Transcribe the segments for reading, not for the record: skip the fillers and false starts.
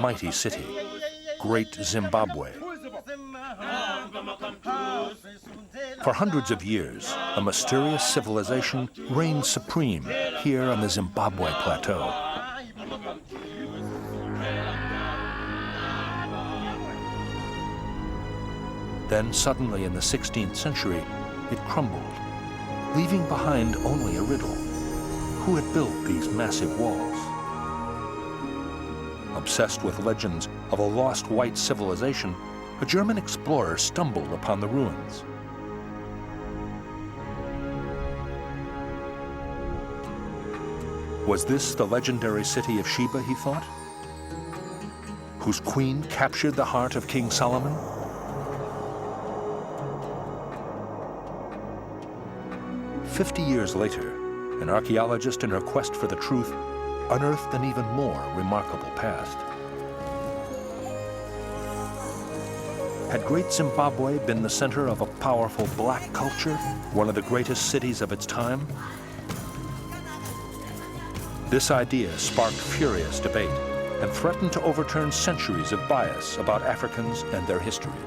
mighty city, Great Zimbabwe. For hundreds of years, a mysterious civilization reigned supreme here on the Zimbabwe plateau. Then suddenly in the 16th century, it crumbled, leaving behind only a riddle. Who had built these massive walls? Obsessed with legends of a lost white civilization, a German explorer stumbled upon the ruins. Was this the legendary city of Sheba, he thought? Whose queen captured the heart of King Solomon? "50 years later, an archaeologist in her quest for the truth unearthed an even more remarkable past. Had Great Zimbabwe been the center of a powerful black culture, one of the greatest cities of its time? This idea sparked furious debate and threatened to overturn centuries of bias about Africans and their history.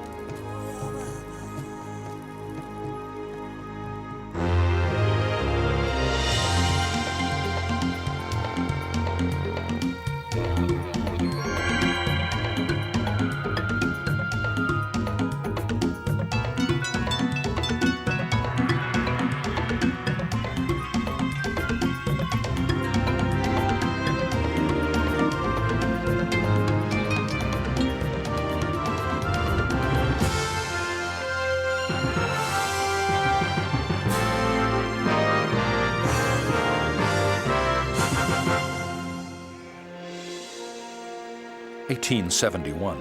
(1871).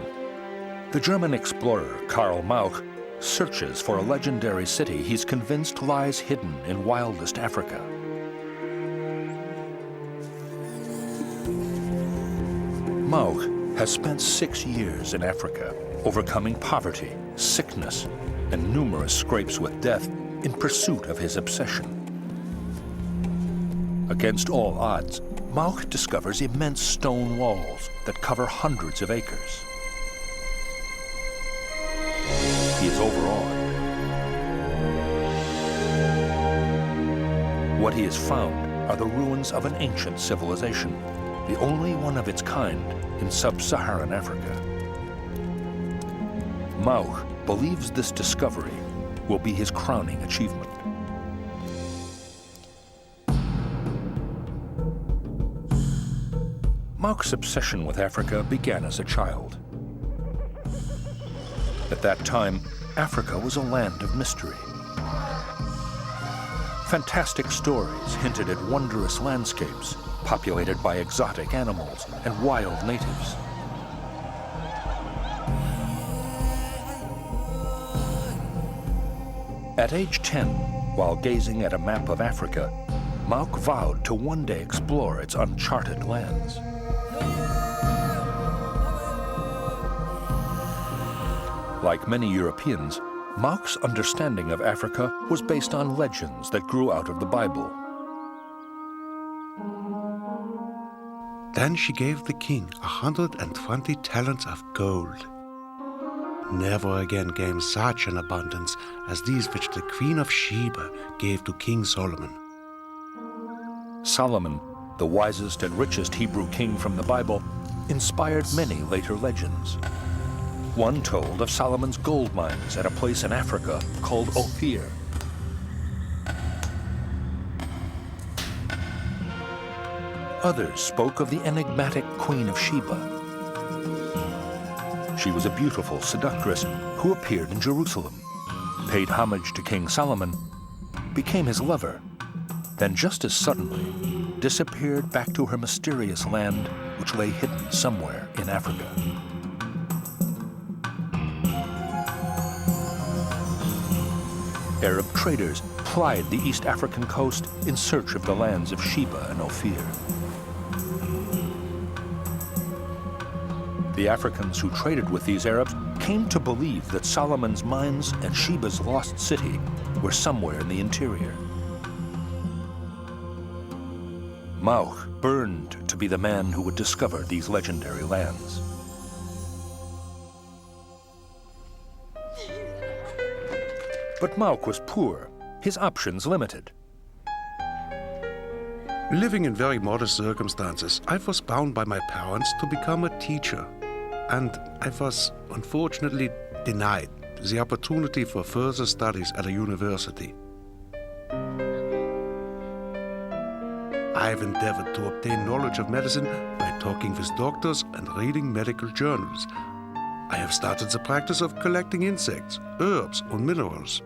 The German explorer Karl Mauch searches for a legendary city he's convinced lies hidden in wildest Africa. Mauch has spent 6 years in Africa, overcoming poverty, sickness, and numerous scrapes with death in pursuit of his obsession. Against all odds, Mauch discovers immense stone walls that cover hundreds of acres. He is overawed. What he has found are the ruins of an ancient civilization, the only one of its kind in sub-Saharan Africa. Mauch believes this discovery will be his crowning achievement. Mauch's obsession with Africa began as a child. At that time, Africa was a land of mystery. Fantastic stories hinted at wondrous landscapes populated by exotic animals and wild natives. At age 10, while gazing at a map of Africa, Mauch vowed to one day explore its uncharted lands. Like many Europeans, Mauch's understanding of Africa was based on legends that grew out of the Bible. Then she gave the king 120 talents of gold. Never again came such an abundance as these which the Queen of Sheba gave to King Solomon. Solomon, the wisest and richest Hebrew king from the Bible, inspired many later legends. One told of Solomon's gold mines at a place in Africa called Ophir. Others spoke of the enigmatic Queen of Sheba. She was a beautiful seductress who appeared in Jerusalem, paid homage to King Solomon, became his lover, then just as suddenly disappeared back to her mysterious land, which lay hidden somewhere in Africa. Arab traders plied the East African coast in search of the lands of Sheba and Ophir. The Africans who traded with these Arabs came to believe that Solomon's mines and Sheba's lost city were somewhere in the interior. Mauch burned to be the man who would discover these legendary lands. But Mauk was poor, his options limited. Living in very modest circumstances, I was bound by my parents to become a teacher. And I was unfortunately denied the opportunity for further studies at a university. I've endeavored to obtain knowledge of medicine by talking with doctors and reading medical journals. I have started the practice of collecting insects, herbs, and minerals.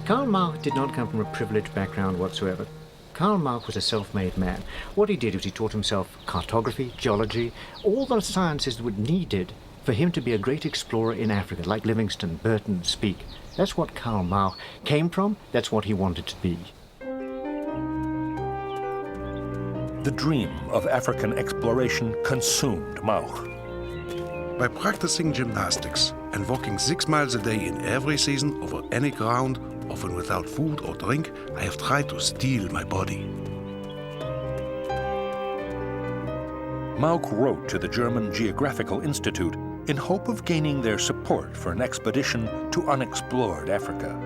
Karl Mauk did not come from a privileged background whatsoever. Karl Mauk was a self-made man. What he did was he taught himself cartography, geology, all the sciences that were needed for him to be a great explorer in Africa, like Livingstone, Burton, Speke. That's what Karl Mauk came from, that's what he wanted to be. The dream of African exploration consumed Mauk. By practicing gymnastics and walking 6 miles a day in every season over any ground, often without food or drink, I have tried to steel my body. Mauk wrote to the German Geographical Institute in hope of gaining their support for an expedition to unexplored Africa.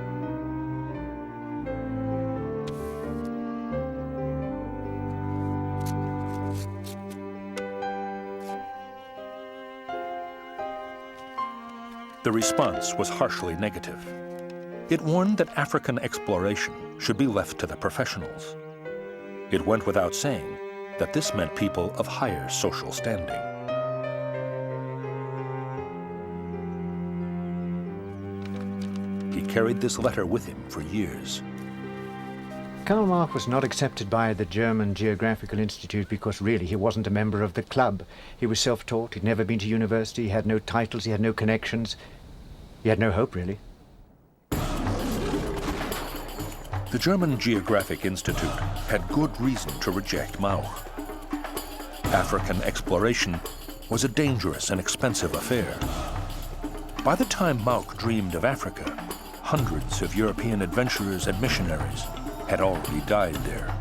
The response was harshly negative. It warned that African exploration should be left to the professionals. It went without saying that this meant people of higher social standing. He carried this letter with him for years. Karl Mauk was not accepted by the German Geographical Institute because really he wasn't a member of the club. He was self-taught, he'd never been to university, he had no titles, he had no connections. He had no hope, really. The German Geographic Institute had good reason to reject Mauk. African exploration was a dangerous and expensive affair. By the time Mauk dreamed of Africa, hundreds of European adventurers and missionaries had already died there.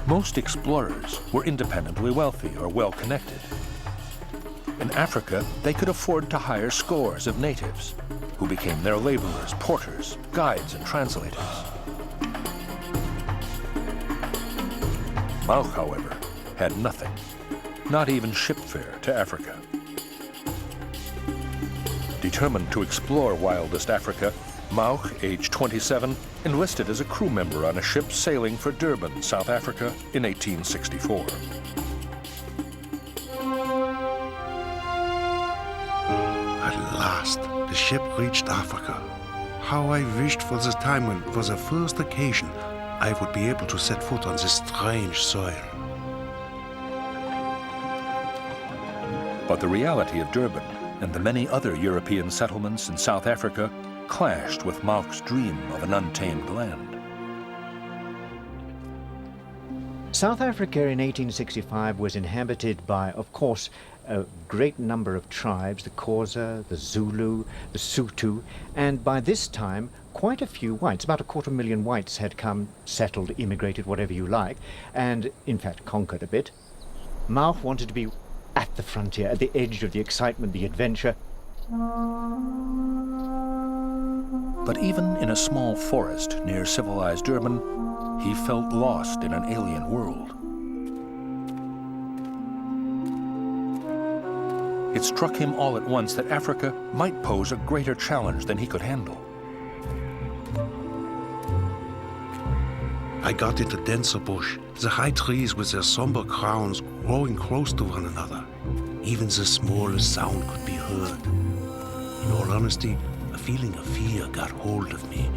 Most explorers were independently wealthy or well-connected. In Africa, they could afford to hire scores of natives, who became their laborers, porters, guides, and translators. Mauk, however, had nothing, not even ship fare to Africa. Determined to explore wildest Africa, Mauk, age 27, enlisted as a crew member on a ship sailing for Durban, South Africa in 1864. At last, the ship reached Africa. How I wished for the time when, for the first occasion, I would be able to set foot on this strange soil. But the reality of Durban and the many other European settlements in South Africa clashed with Mauk's dream of an untamed land. South Africa in 1865 was inhabited by, of course, a great number of tribes, the Xhosa, the Zulu, the Sotho, and by this time, quite a few whites, about 250,000 whites had come, settled, immigrated, whatever you like, and in fact conquered a bit. Mauk wanted to be at the frontier, at the edge of the excitement, the adventure. But even in a small forest near civilized Durban, he felt lost in an alien world. It struck him all at once that Africa might pose a greater challenge than he could handle. I got into denser bush, the high trees with their somber crowns growing close to one another. Even the smallest sound could be heard. In all honesty, a feeling of fear got hold of me.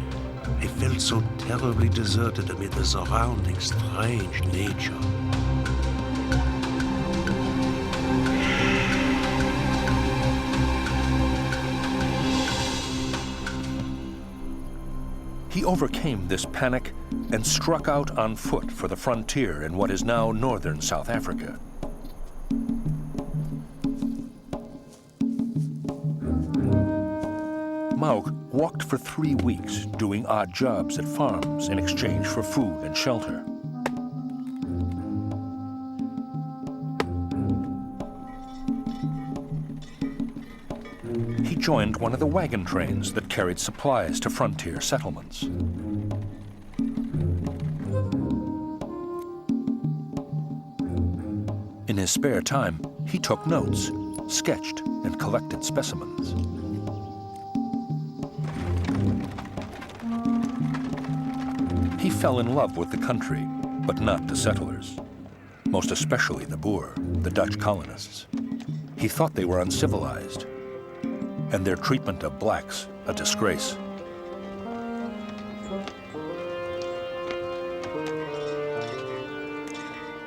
I felt so terribly deserted amid the surrounding strange nature. He overcame this panic and struck out on foot for the frontier in what is now northern South Africa. Mauk walked for 3 weeks, doing odd jobs at farms in exchange for food and shelter. joined one of the wagon trains that carried supplies to frontier settlements. In his spare time, he took notes, sketched, and collected specimens. He fell in love with the country, but not the settlers, most especially the Boer, the Dutch colonists. He thought they were uncivilized, and their treatment of blacks a disgrace.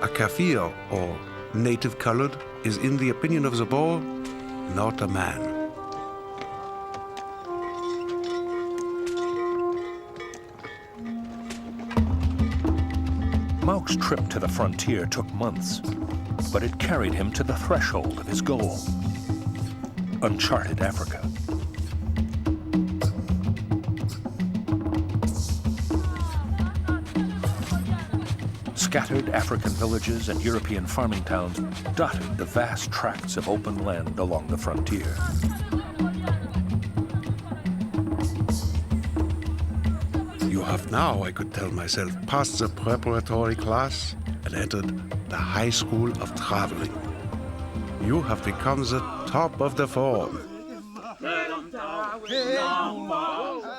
A Kafir, or native colored, is in the opinion of the Boer, not a man. Mauk's trip to the frontier took months, but it carried him to the threshold of his goal, uncharted Africa. Scattered African villages and European farming towns dotted the vast tracts of open land along the frontier. You have now, I could tell myself, passed the preparatory class and entered the high school of traveling. You have become the top of the form.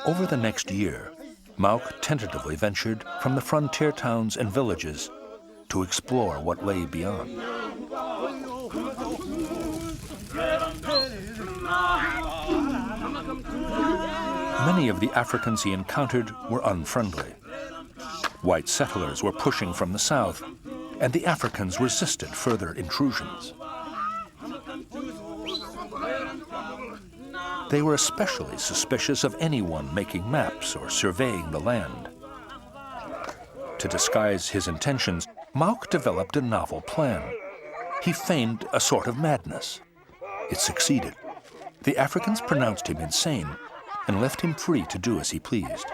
Over the next year, Mauk tentatively ventured from the frontier towns and villages to explore what lay beyond. Many of the Africans he encountered were unfriendly. White settlers were pushing from the south, and the Africans resisted further intrusions. They were especially suspicious of anyone making maps or surveying the land. To disguise his intentions, Mauk developed a novel plan. He feigned a sort of madness. It succeeded. The Africans pronounced him insane and left him free to do as he pleased.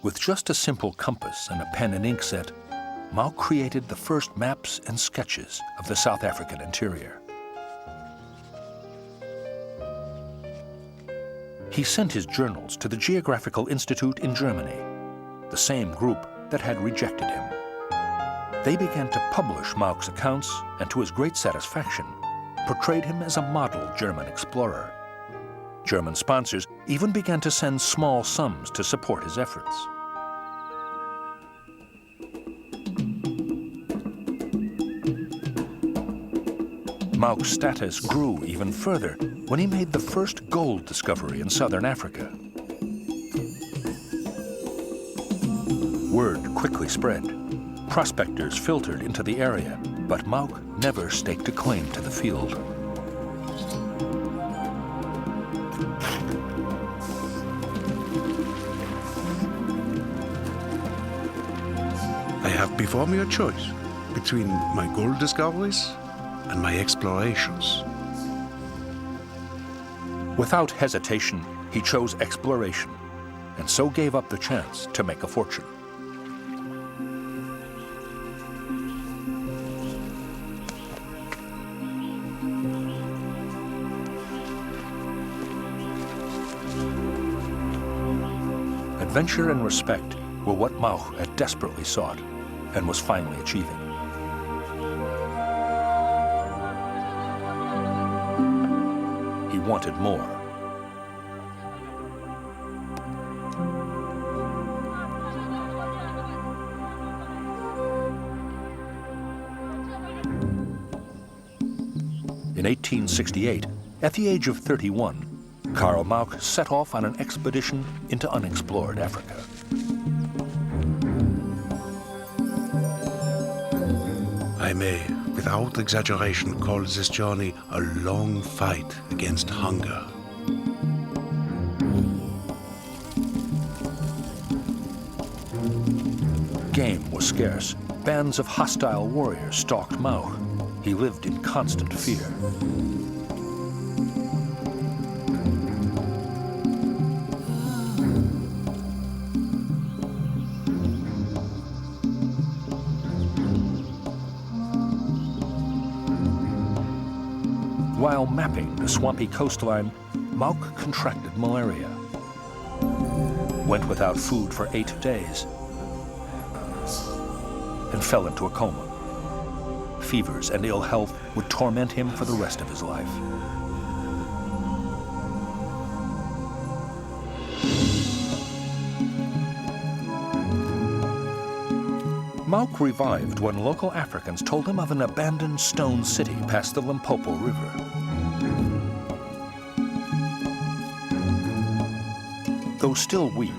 With just a simple compass and a pen and ink set, Mauk created the first maps and sketches of the South African interior. He sent his journals to the Geographical Institute in Germany, the same group that had rejected him. They began to publish Mauk's accounts and, to his great satisfaction, portrayed him as a model German explorer. German sponsors even began to send small sums to support his efforts. Mauk's status grew even further when he made the first gold discovery in southern Africa. Word quickly spread. Prospectors filtered into the area, but Mauk never staked a claim to the field. I have before me a choice between my gold discoveries and my explorations. Without hesitation, he chose exploration, and so gave up the chance to make a fortune. Adventure and respect were what Mauk had desperately sought and was finally achieving. He wanted more. In 1868, at the age of 31, Karl Mauk set off on an expedition into unexplored Africa. I may, without exaggeration, call this journey a long fight against hunger. Game was scarce. Bands of hostile warriors stalked Mauk. He lived in constant fear. While mapping the swampy coastline, Mauk contracted malaria, went without food for 8 days, and fell into a coma. Fevers and ill health would torment him for the rest of his life. Mauk revived when local Africans told him of an abandoned stone city past the Limpopo River. Though still weak,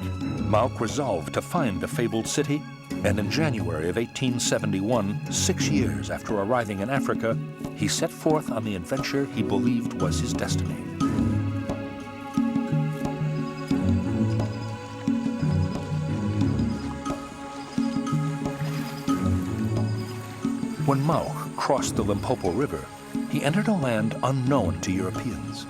Mauk resolved to find the fabled city, and in January of 1871, 6 years after arriving in Africa, he set forth on the adventure he believed was his destiny. When Mauk crossed the Limpopo River, he entered a land unknown to Europeans.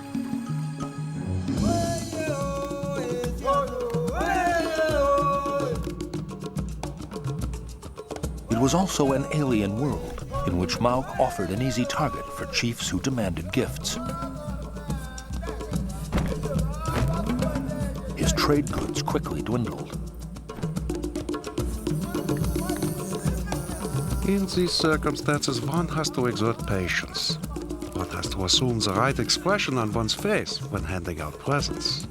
It was also an alien world in which Mauk offered an easy target for chiefs who demanded gifts. His trade goods quickly dwindled. In these circumstances, one has to exert patience. One has to assume the right expression on one's face when handing out presents.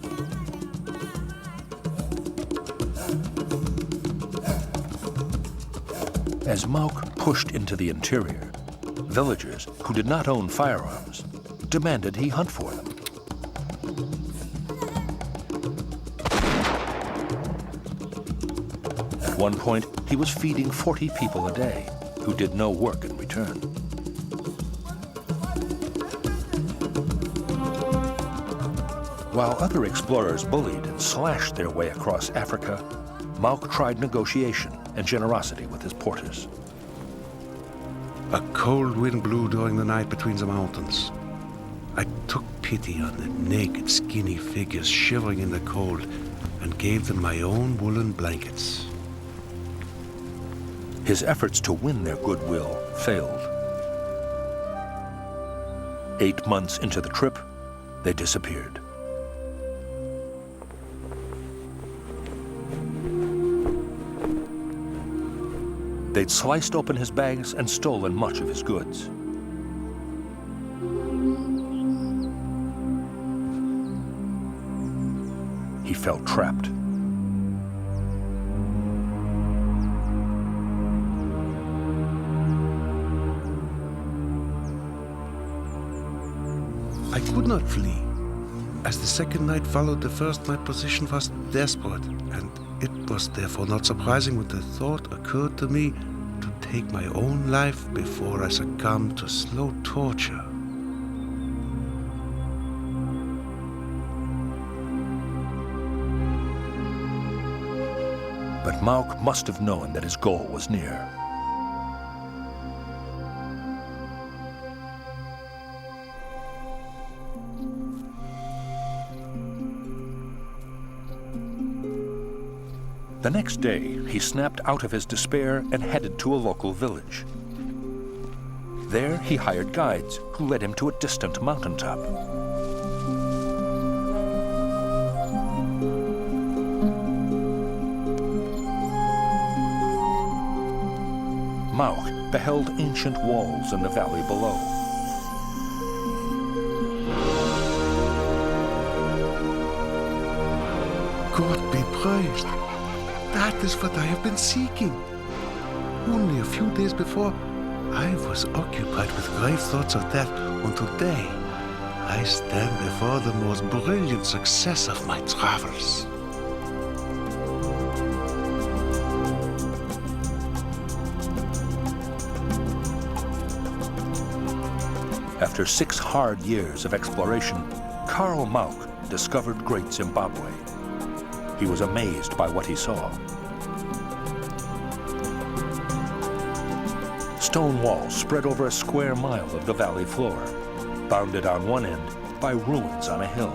As Mauk pushed into the interior, villagers who did not own firearms demanded he hunt for them. At one point, he was feeding 40 people a day who did no work in return. While other explorers bullied and slashed their way across Africa, Mauk tried negotiation and generosity with his porters. A cold wind blew during the night between the mountains. I took pity on the naked, skinny figures shivering in the cold and gave them my own woolen blankets. His efforts to win their goodwill failed. 8 months into the trip, they disappeared. They'd sliced open his bags and stolen much of his goods. He felt trapped. I could not flee. As the second night followed the first, my position was desperate, and it was therefore not surprising when the thought occurred to me to take my own life before I succumbed to slow torture. But Mauk must have known that his goal was near. The next day, he snapped out of his despair and headed to a local village. There, he hired guides who led him to a distant mountaintop. Mauk beheld ancient walls in the valley below. God be praised. That is what I have been seeking. Only a few days before, I was occupied with grave thoughts of death, and today I stand before the most brilliant success of my travels. After 6 hard years of exploration, Karl Mauk discovered Great Zimbabwe. He was amazed by what he saw. Stone walls spread over a square mile of the valley floor, bounded on one end by ruins on a hill.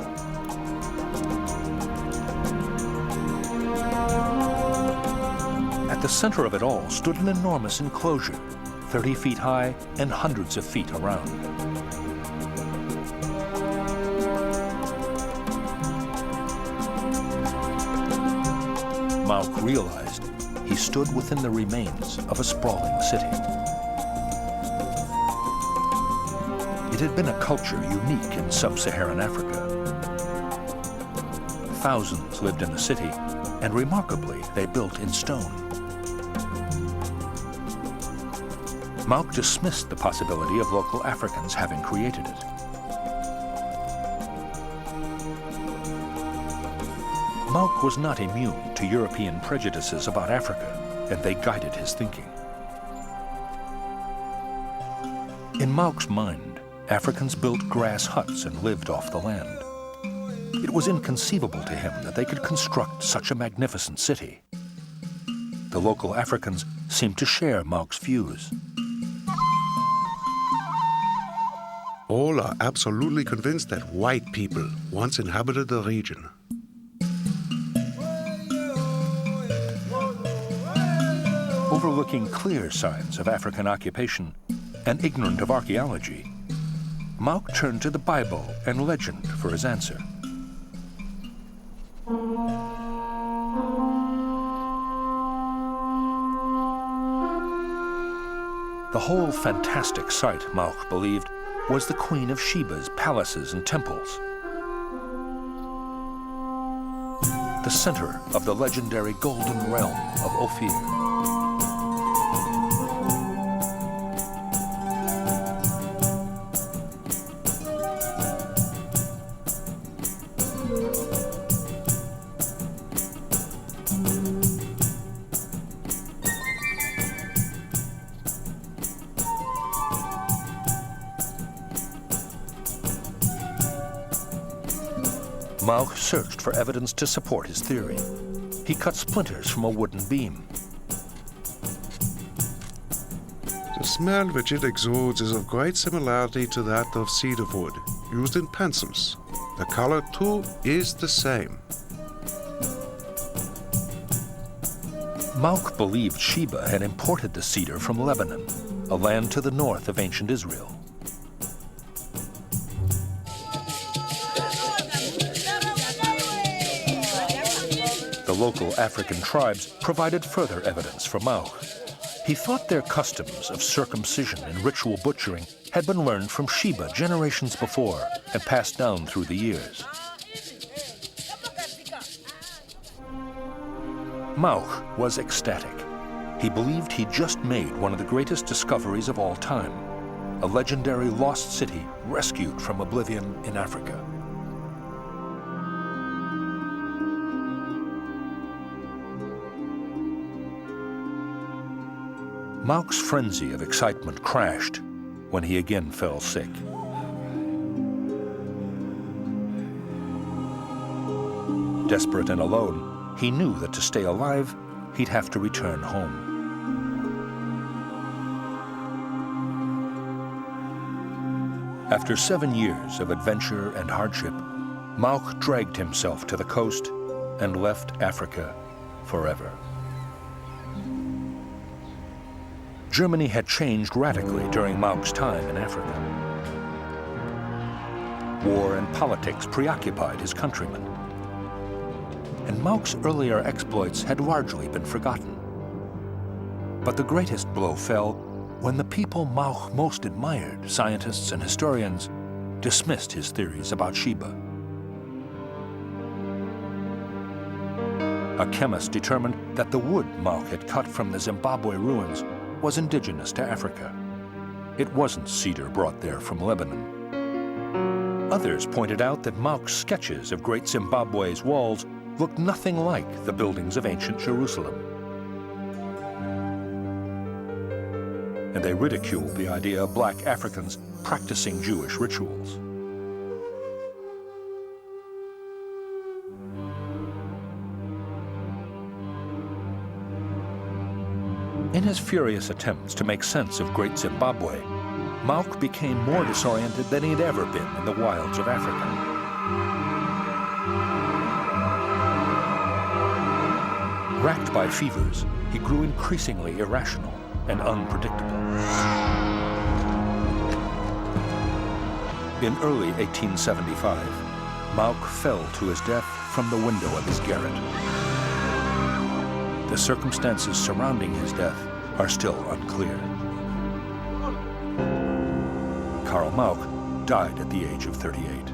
At the center of it all stood an enormous enclosure, 30 feet high and hundreds of feet around. Mauk realized he stood within the remains of a sprawling city. It had been a culture unique in sub-Saharan Africa. Thousands lived in the city, and remarkably, they built in stone. Mauk dismissed the possibility of local Africans having created it. Mauk was not immune to European prejudices about Africa, and they guided his thinking. In Mauk's mind, Africans built grass huts and lived off the land. It was inconceivable to him that they could construct such a magnificent city. The local Africans seemed to share Mauk's views. All are absolutely convinced that white people once inhabited the region. Overlooking clear signs of African occupation and ignorant of archaeology, Mauk turned to the Bible and legend for his answer. The whole fantastic site, Mauk believed, was the Queen of Sheba's palaces and temples. The center of the legendary Golden Realm of Ophir. Mauk searched for evidence to support his theory. He cut splinters from a wooden beam. The smell which it exudes is of great similarity to that of cedar wood, used in pencils. The color, too, is the same. Mauk believed Sheba had imported the cedar from Lebanon, a land to the north of ancient Israel. The local African tribes provided further evidence for Mauk. He thought their customs of circumcision and ritual butchering had been learned from Sheba generations before and passed down through the years. Mauk was ecstatic. He believed he'd just made one of the greatest discoveries of all time, a legendary lost city rescued from oblivion in Africa. Mauk's frenzy of excitement crashed when he again fell sick. Desperate and alone, he knew that to stay alive, he'd have to return home. After 7 years of adventure and hardship, Mauk dragged himself to the coast and left Africa forever. Germany had changed radically during Mauk's time in Africa. War and politics preoccupied his countrymen. And Mauk's earlier exploits had largely been forgotten. But the greatest blow fell when the people Mauk most admired, scientists and historians, dismissed his theories about Sheba. A chemist determined that the wood Mauk had cut from the Zimbabwe ruins was indigenous to Africa. It wasn't cedar brought there from Lebanon. Others pointed out that Mauk's sketches of Great Zimbabwe's walls looked nothing like the buildings of ancient Jerusalem. And they ridiculed the idea of black Africans practicing Jewish rituals. In his furious attempts to make sense of Great Zimbabwe, Mauk became more disoriented than he'd ever been in the wilds of Africa. Racked by fevers, he grew increasingly irrational and unpredictable. In early 1875, Mauk fell to his death from the window of his garret. The circumstances surrounding his death are still unclear. Karl Mauk died at the age of 38.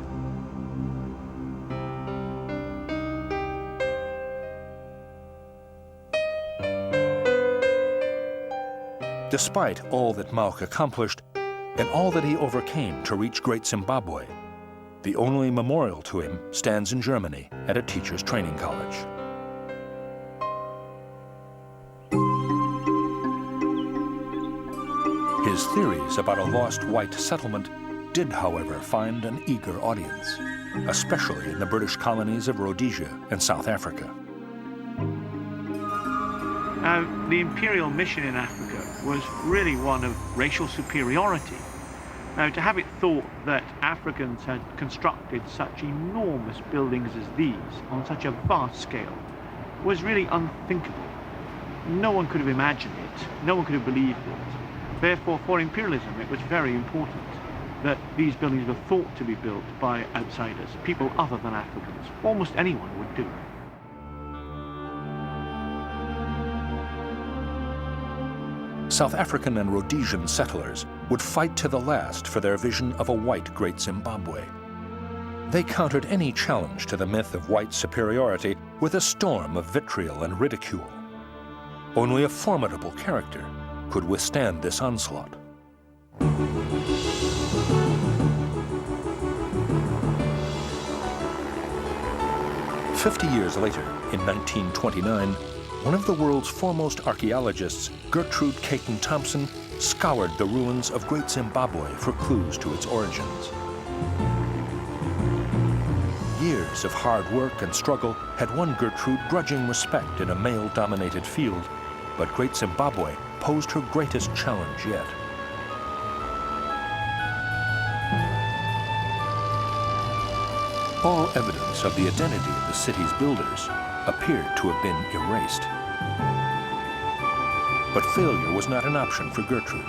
Despite all that Mauk accomplished and all that he overcame to reach Great Zimbabwe, the only memorial to him stands in Germany at a teacher's training college. His theories about a lost white settlement did, however, find an eager audience, especially in the British colonies of Rhodesia and South Africa. The imperial mission in Africa was really one of racial superiority. Now, to have it thought that Africans had constructed such enormous buildings as these on such a vast scale was really unthinkable. No one could have imagined it. No one could have believed it. Therefore, for imperialism, it was very important that these buildings were thought to be built by outsiders, people other than Africans. Almost anyone would do. South African and Rhodesian settlers would fight to the last for their vision of a white Great Zimbabwe. They countered any challenge to the myth of white superiority with a storm of vitriol and ridicule. Only a formidable character could withstand this onslaught. 50 years later, in 1929, one of the world's foremost archaeologists, Gertrude Caton Thompson, scoured the ruins of Great Zimbabwe for clues to its origins. Years of hard work and struggle had won Gertrude grudging respect in a male-dominated field, but Great Zimbabwe posed her greatest challenge yet. All evidence of the identity of the city's builders appeared to have been erased. But failure was not an option for Gertrude.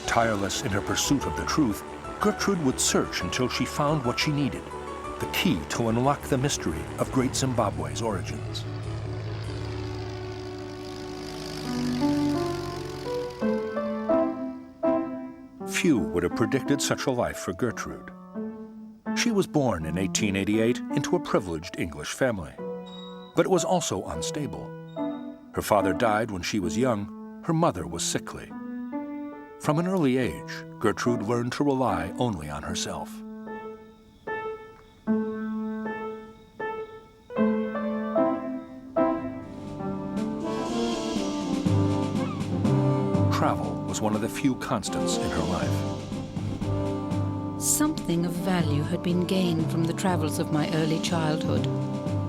Tireless in her pursuit of the truth, Gertrude would search until she found what she needed, the key to unlock the mystery of Great Zimbabwe's origins. Few would have predicted such a life for Gertrude. She was born in 1888 into a privileged English family, but it was also unstable. Her father died when she was young. Her mother was sickly. From an early age, Gertrude learned to rely only on herself. Travel was one of the few constants in her life. Something of value had been gained from the travels of my early childhood.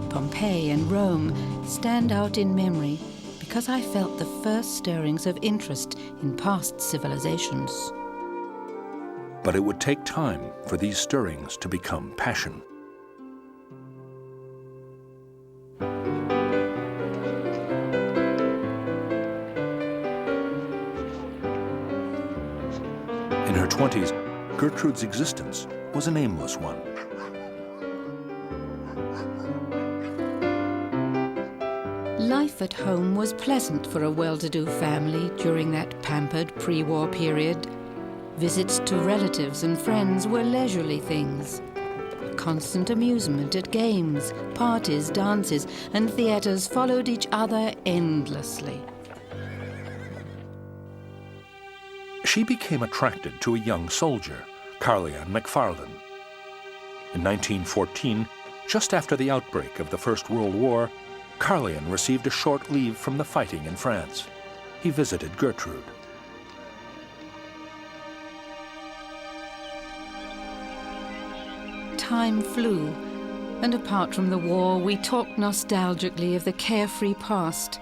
Pompeii and Rome stand out in memory because I felt the first stirrings of interest in past civilizations. But it would take time for these stirrings to become passion. In her 20s, Gertrude's existence was an aimless one. Life at home was pleasant for a well-to-do family during that pampered pre-war period. Visits to relatives and friends were leisurely things. Constant amusement at games, parties, dances, and theatres followed each other endlessly. She became attracted to a young soldier, Carleon McFarlane. In 1914, just after the outbreak of the First World War, Carleon received a short leave from the fighting in France. He visited Gertrude. Time flew, and apart from the war, we talked nostalgically of the carefree past.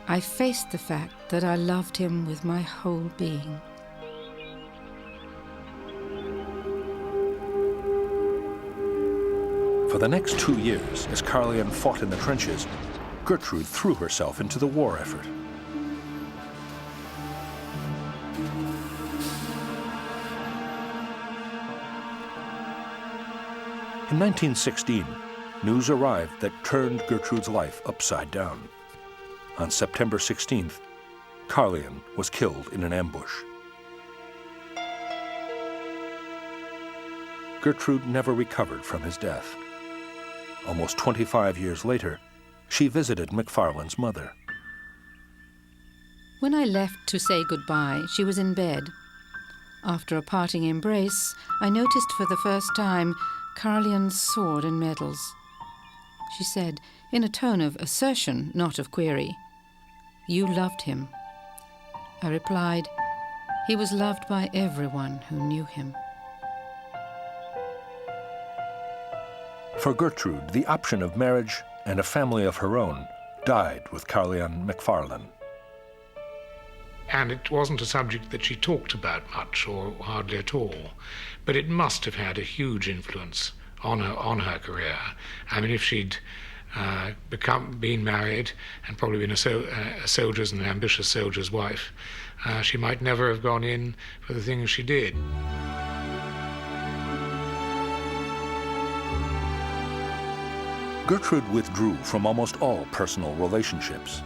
I faced the fact that I loved him with my whole being. For the next 2 years, as Carleon fought in the trenches, Gertrude threw herself into the war effort. In 1916, news arrived that turned Gertrude's life upside down. On September 16th, Carleon was killed in an ambush. Gertrude never recovered from his death. Almost 25 years later, she visited McFarlane's mother. When I left to say goodbye, she was in bed. After a parting embrace, I noticed for the first time Carleon's sword and medals. She said, in a tone of assertion, not of query, "You loved him." I replied, "He was loved by everyone who knew him." For Gertrude, the option of marriage and a family of her own died with Carleon McFarlane. And it wasn't a subject that she talked about much or hardly at all, but it must have had a huge influence on her career. I mean, if she'd been married and probably been a soldier's and an ambitious soldier's wife, she might never have gone in for the things she did. Gertrude withdrew from almost all personal relationships.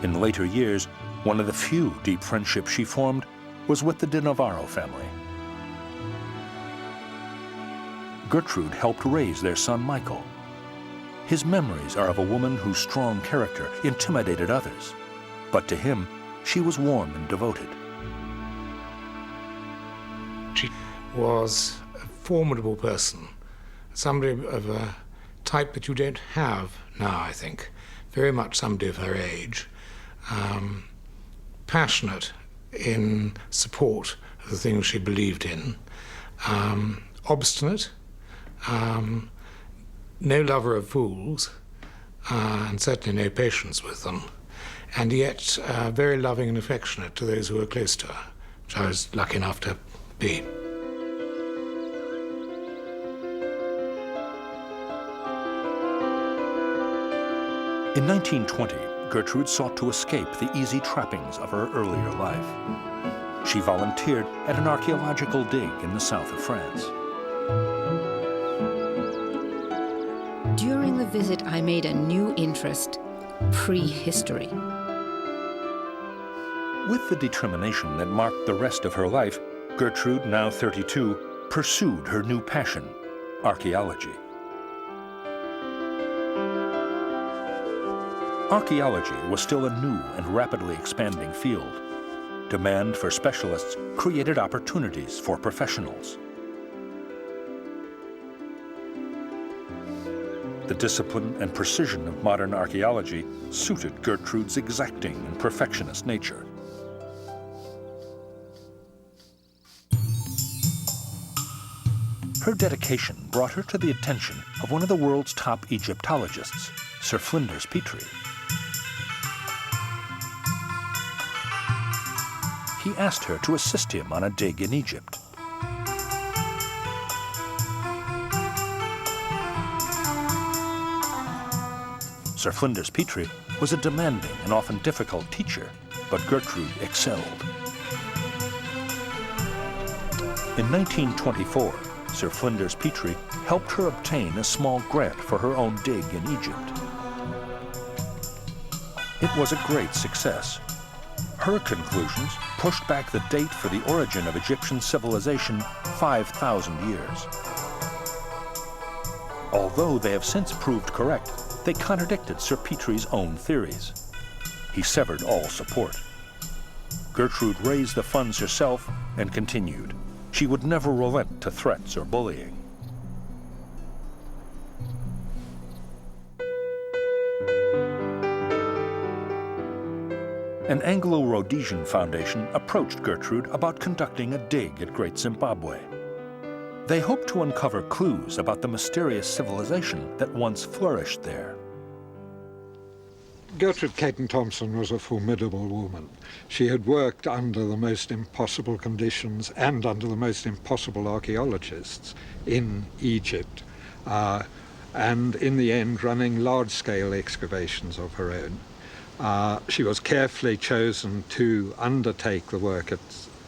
In later years, one of the few deep friendships she formed was with the de Navarro family. Gertrude helped raise their son Michael. His memories are of a woman whose strong character intimidated others, but to him, she was warm and devoted. She was a formidable person, somebody of a type that you don't have now, I think. Very much somebody of her age. Passionate in support of the things she believed in. Obstinate. No lover of fools. And certainly no patience with them. And yet very loving and affectionate to those who were close to her, which I was lucky enough to be. In 1920, Gertrude sought to escape the easy trappings of her earlier life. She volunteered at an archaeological dig in the south of France. During the visit, I made a new interest: prehistory. With the determination that marked the rest of her life, Gertrude, now 32, pursued her new passion, archaeology. Archaeology was still a new and rapidly expanding field. Demand for specialists created opportunities for professionals. The discipline and precision of modern archaeology suited Gertrude's exacting and perfectionist nature. Her dedication brought her to the attention of one of the world's top Egyptologists, Sir Flinders Petrie. He asked her to assist him on a dig in Egypt. Sir Flinders Petrie was a demanding and often difficult teacher, but Gertrude excelled. In 1924, Sir Flinders Petrie helped her obtain a small grant for her own dig in Egypt. It was a great success. Her conclusions pushed back the date for the origin of Egyptian civilization 5,000 years. Although they have since proved correct, they contradicted Sir Petrie's own theories. He severed all support. Gertrude raised the funds herself and continued. She would never relent to threats or bullying. An Anglo-Rhodesian foundation approached Gertrude about conducting a dig at Great Zimbabwe. They hoped to uncover clues about the mysterious civilization that once flourished there. Gertrude Caton Thompson was a formidable woman. She had worked under the most impossible conditions and under the most impossible archaeologists in Egypt, and in the end running large-scale excavations of her own. She was carefully chosen to undertake the work at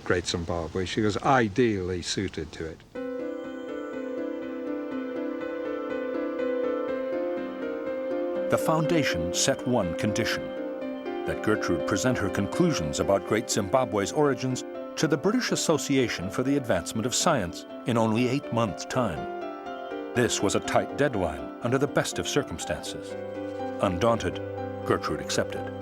Great Zimbabwe. She was ideally suited to it. The foundation set one condition, that Gertrude present her conclusions about Great Zimbabwe's origins to the British Association for the Advancement of Science in only 8 months' time. This was a tight deadline under the best of circumstances. Undaunted, Gertrude accepted.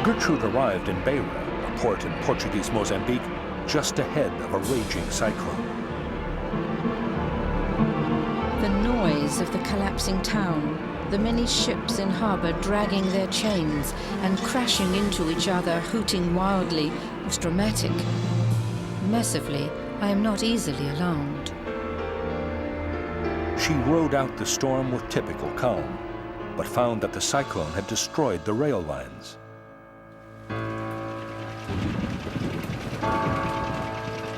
Gertrude arrived in Beira, a port in Portuguese Mozambique, just ahead of a raging cyclone. The noise of the collapsing town, the many ships in harbour dragging their chains and crashing into each other, hooting wildly, was dramatic. Mercifully, I am not easily alarmed. She rode out the storm with typical calm, but found that the cyclone had destroyed the rail lines.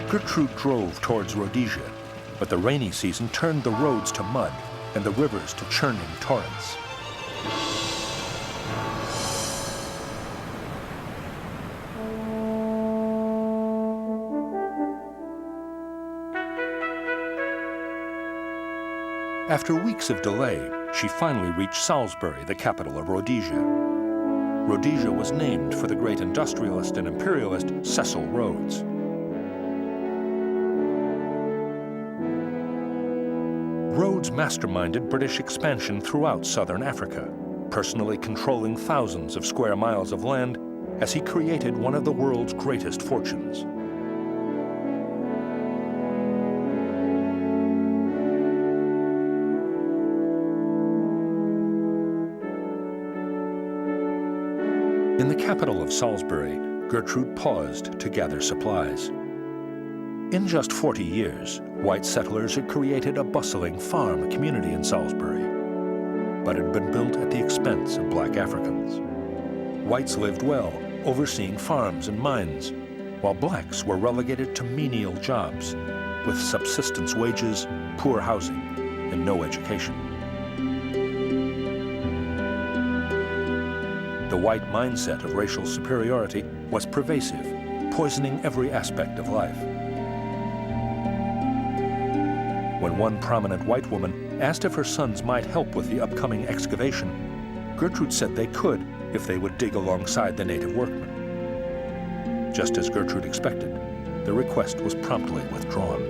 Gertrude drove towards Rhodesia, but the rainy season turned the roads to mud and the rivers to churning torrents. After weeks of delay, she finally reached Salisbury, the capital of Rhodesia. Rhodesia was named for the great industrialist and imperialist Cecil Rhodes. Rhodes masterminded British expansion throughout southern Africa, personally controlling thousands of square miles of land as he created one of the world's greatest fortunes. In the capital of Salisbury, Gertrude paused to gather supplies. In just 40 years, white settlers had created a bustling farm community in Salisbury, but it had been built at the expense of black Africans. Whites lived well, overseeing farms and mines, while blacks were relegated to menial jobs, with subsistence wages, poor housing, and no education. The white mindset of racial superiority was pervasive, poisoning every aspect of life. When one prominent white woman asked if her sons might help with the upcoming excavation, Gertrude said they could if they would dig alongside the native workmen. Just as Gertrude expected, the request was promptly withdrawn.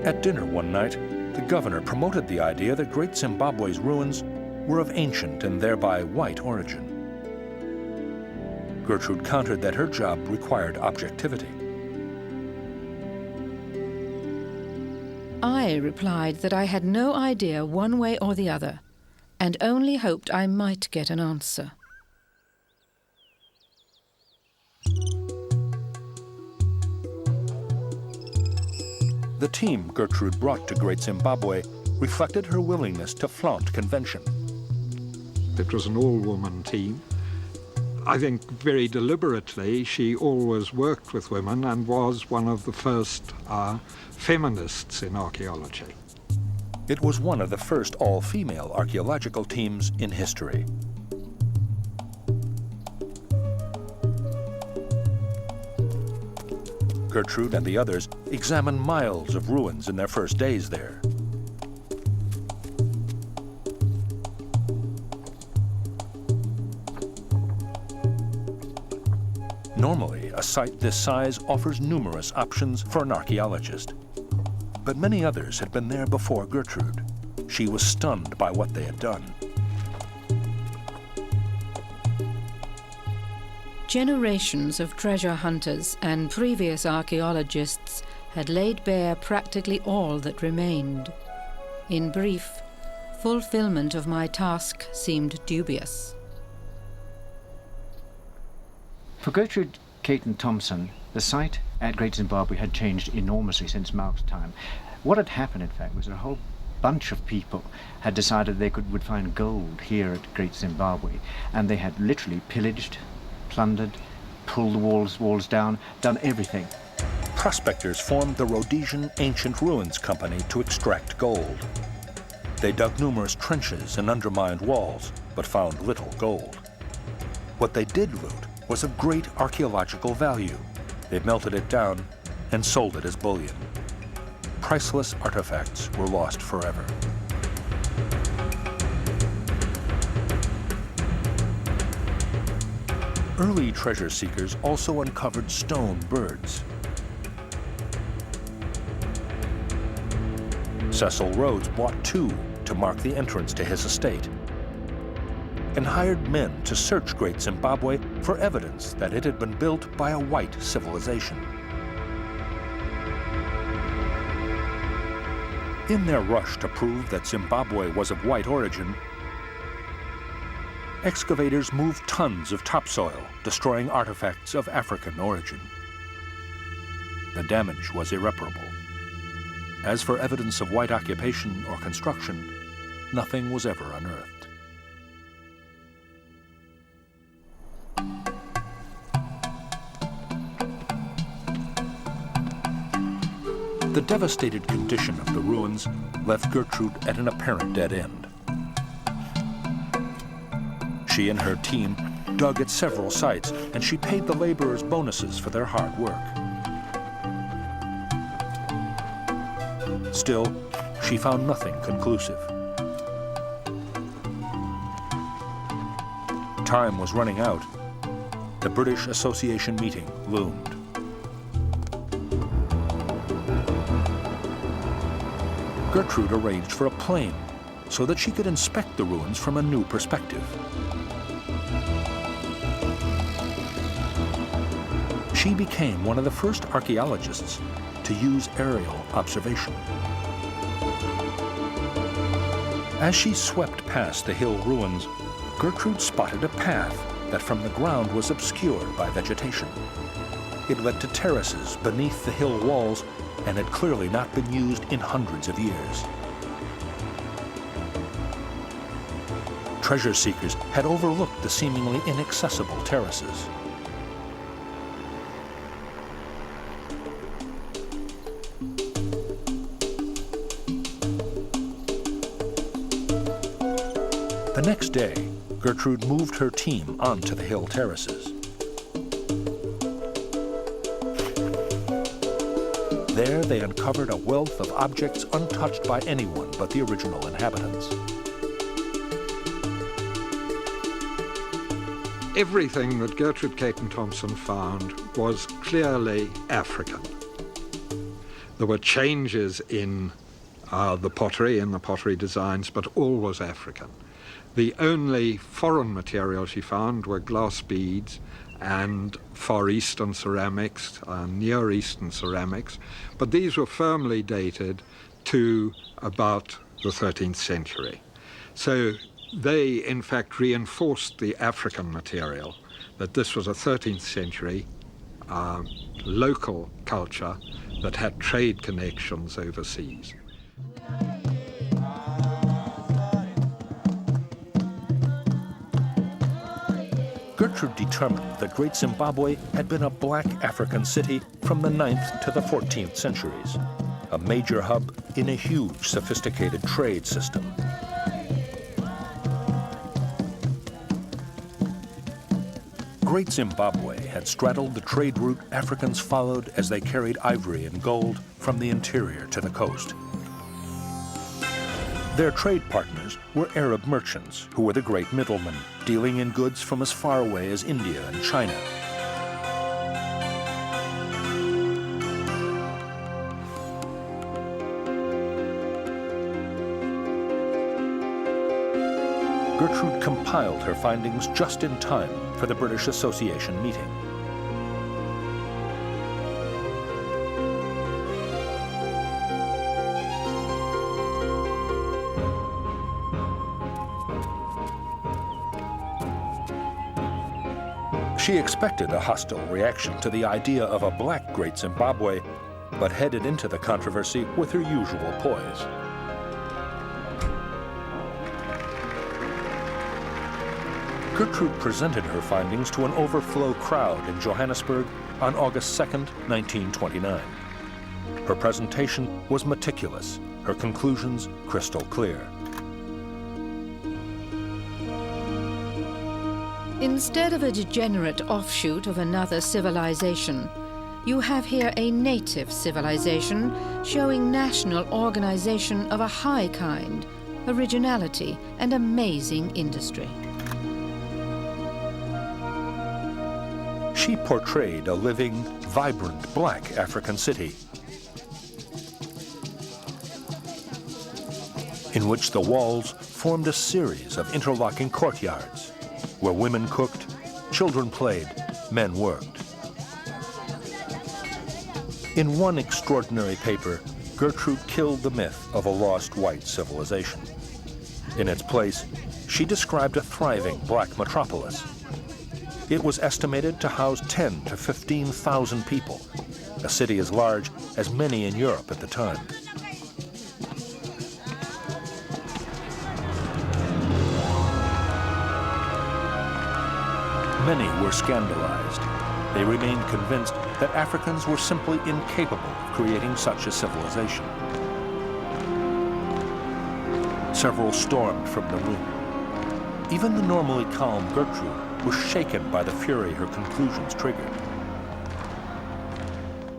At dinner one night, the governor promoted the idea that Great Zimbabwe's ruins were of ancient and thereby white origin. Gertrude countered that her job required objectivity. I replied that I had no idea one way or the other, and only hoped I might get an answer. The team Gertrude brought to Great Zimbabwe reflected her willingness to flaunt convention. It was an all-woman team. I think very deliberately she always worked with women and was one of the first feminists in archaeology. It was one of the first all-female archaeological teams in history. Gertrude and the others examined miles of ruins in their first days there. Normally, a site this size offers numerous options for an archaeologist. But many others had been there before Gertrude. She was stunned by what they had done. Generations of treasure hunters and previous archaeologists had laid bare practically all that remained. In brief, fulfillment of my task seemed dubious. For Gertrude Caton Thompson, the site at Great Zimbabwe had changed enormously since Mark's time. What had happened, in fact, was a whole bunch of people had decided they would find gold here at Great Zimbabwe, and they had literally pillaged, plundered, pulled the walls down, done everything. Prospectors formed the Rhodesian Ancient Ruins Company to extract gold. They dug numerous trenches and undermined walls, but found little gold. What they did loot was of great archaeological value. They melted it down and sold it as bullion. Priceless artifacts were lost forever. Early treasure seekers also uncovered stone birds. Cecil Rhodes bought 2 to mark the entrance to his estate, and hired men to search Great Zimbabwe for evidence that it had been built by a white civilization. In their rush to prove that Zimbabwe was of white origin, excavators moved tons of topsoil, destroying artifacts of African origin. The damage was irreparable. As for evidence of white occupation or construction, nothing was ever unearthed. The devastated condition of the ruins left Gertrude at an apparent dead end. She and her team dug at several sites, and she paid the laborers bonuses for their hard work. Still, she found nothing conclusive. Time was running out. The British Association meeting loomed. Gertrude arranged for a plane so that she could inspect the ruins from a new perspective. She became one of the first archaeologists to use aerial observation. As she swept past the hill ruins, Gertrude spotted a path that from the ground was obscured by vegetation. It led to terraces beneath the hill walls and had clearly not been used in hundreds of years. Treasure seekers had overlooked the seemingly inaccessible terraces. The next day, Gertrude moved her team onto the hill terraces. There, they uncovered a wealth of objects untouched by anyone but the original inhabitants. Everything that Gertrude Caton Thompson found was clearly African. There were changes in the pottery designs, but all was African. The only foreign material she found were glass beads and Far Eastern ceramics, Near Eastern ceramics, but these were firmly dated to about the 13th century. So they, in fact, reinforced the African material, that this was a 13th century local culture that had trade connections overseas. Gertrude determined that Great Zimbabwe had been a black African city from the 9th to the 14th centuries, a major hub in a huge, sophisticated trade system. Great Zimbabwe had straddled the trade route Africans followed as they carried ivory and gold from the interior to the coast. Their trade partners were Arab merchants, who were the great middlemen, dealing in goods from as far away as India and China. Gertrude compiled her findings just in time for the British Association meeting. She expected a hostile reaction to the idea of a black Great Zimbabwe, but headed into the controversy with her usual poise. Gertrude presented her findings to an overflow crowd in Johannesburg on August 2, 1929. Her presentation was meticulous, her conclusions crystal clear. Instead of a degenerate offshoot of another civilization, you have here a native civilization showing national organization of a high kind, originality, and amazing industry. She portrayed a living, vibrant black African city in which the walls formed a series of interlocking courtyards where women cooked, children played, men worked. In one extraordinary paper, Gertrude killed the myth of a lost white civilization. In its place, she described a thriving black metropolis. It was estimated to house 10 to 15,000 people, a city as large as many in Europe at the time. Many were scandalized. They remained convinced that Africans were simply incapable of creating such a civilization. Several stormed from the room. Even the normally calm Gertrude was shaken by the fury her conclusions triggered.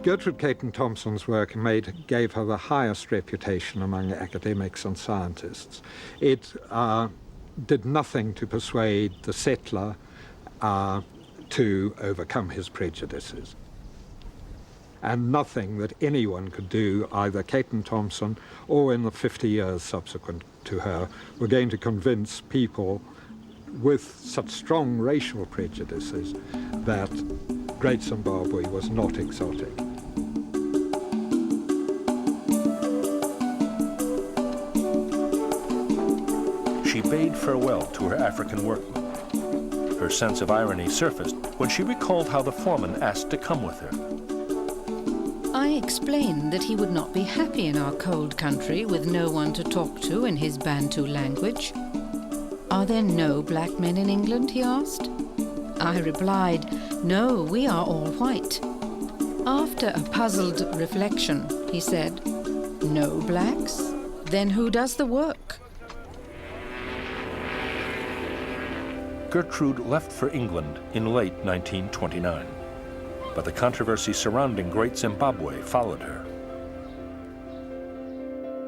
Gertrude Caton Thompson's work gave her the highest reputation among academics and scientists. It did nothing to persuade the settler to overcome his prejudices. And nothing that anyone could do, either Caton Thompson or in the 50 years subsequent to her, were going to convince people with such strong racial prejudices that Great Zimbabwe was not exotic. She bade farewell to her African workmen. Her sense of irony surfaced when she recalled how the foreman asked to come with her. I explained that he would not be happy in our cold country with no one to talk to in his Bantu language. "Are there no black men in England?" he asked. I replied, "No, we are all white." After a puzzled reflection, he said, "No blacks? Then who does the work?" Gertrude left for England in late 1929, but the controversy surrounding Great Zimbabwe followed her.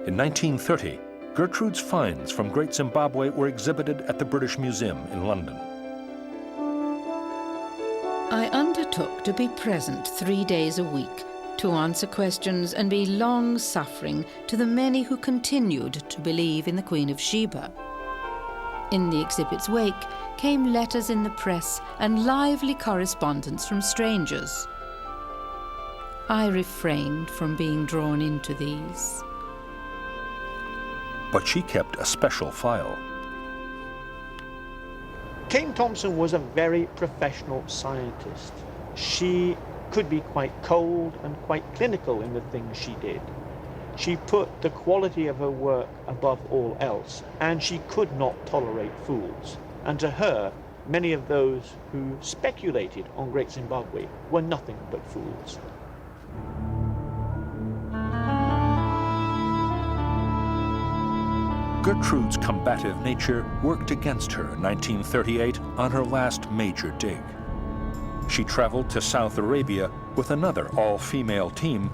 In 1930, Gertrude's finds from Great Zimbabwe were exhibited at the British Museum in London. I undertook to be present 3 days a week, to answer questions and be long-suffering to the many who continued to believe in the Queen of Sheba. In the exhibit's wake came letters in the press and lively correspondence from strangers. I refrained from being drawn into these. But she kept a special file. Caton Thompson was a very professional scientist. She could be quite cold and quite clinical in the things she did. She put the quality of her work above all else, and she could not tolerate fools. And to her, many of those who speculated on Great Zimbabwe were nothing but fools. Gertrude's combative nature worked against her in 1938 on her last major dig. She traveled to South Arabia with another all-female team,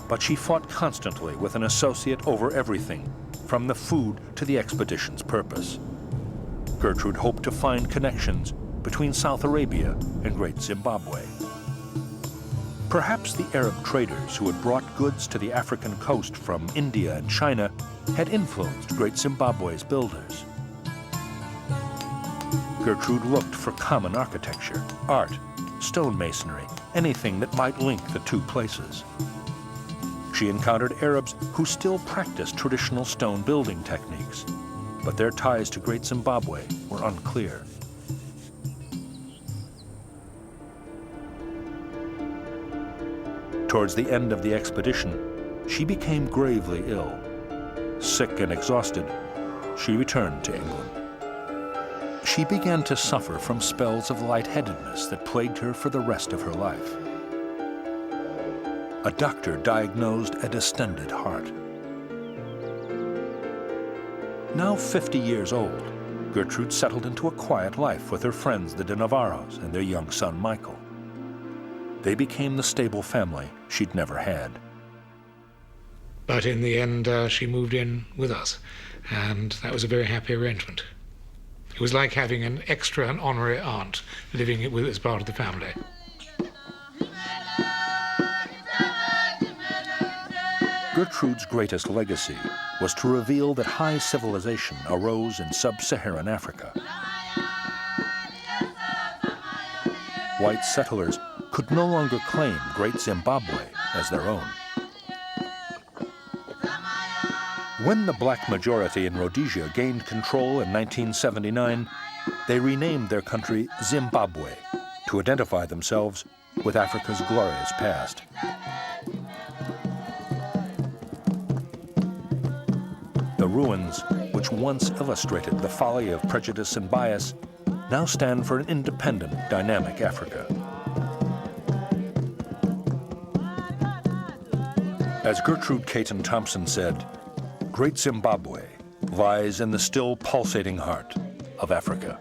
but she fought constantly with an associate over everything, from the food to the expedition's purpose. Gertrude hoped to find connections between South Arabia and Great Zimbabwe. Perhaps the Arab traders who had brought goods to the African coast from India and China had influenced Great Zimbabwe's builders. Gertrude looked for common architecture, art, stonemasonry, anything that might link the two places. She encountered Arabs who still practiced traditional stone building techniques, but their ties to Great Zimbabwe were unclear. Towards the end of the expedition, she became gravely ill. Sick and exhausted, she returned to England. She began to suffer from spells of lightheadedness that plagued her for the rest of her life. A doctor diagnosed a distended heart. Now 50 years old, Gertrude settled into a quiet life with her friends, the de Navarros, and their young son, Michael. They became the stable family she'd never had. But in the end, she moved in with us, and that was a very happy arrangement. It was like having an extra and honorary aunt living with as part of the family. Gertrude's greatest legacy was to reveal that high civilization arose in sub-Saharan Africa. White settlers could no longer claim Great Zimbabwe as their own. When the black majority in Rhodesia gained control in 1979, they renamed their country Zimbabwe to identify themselves with Africa's glorious past. The ruins, which once illustrated the folly of prejudice and bias, now stand for an independent, dynamic Africa. As Gertrude Caton Thompson said, Great Zimbabwe lies in the still pulsating heart of Africa.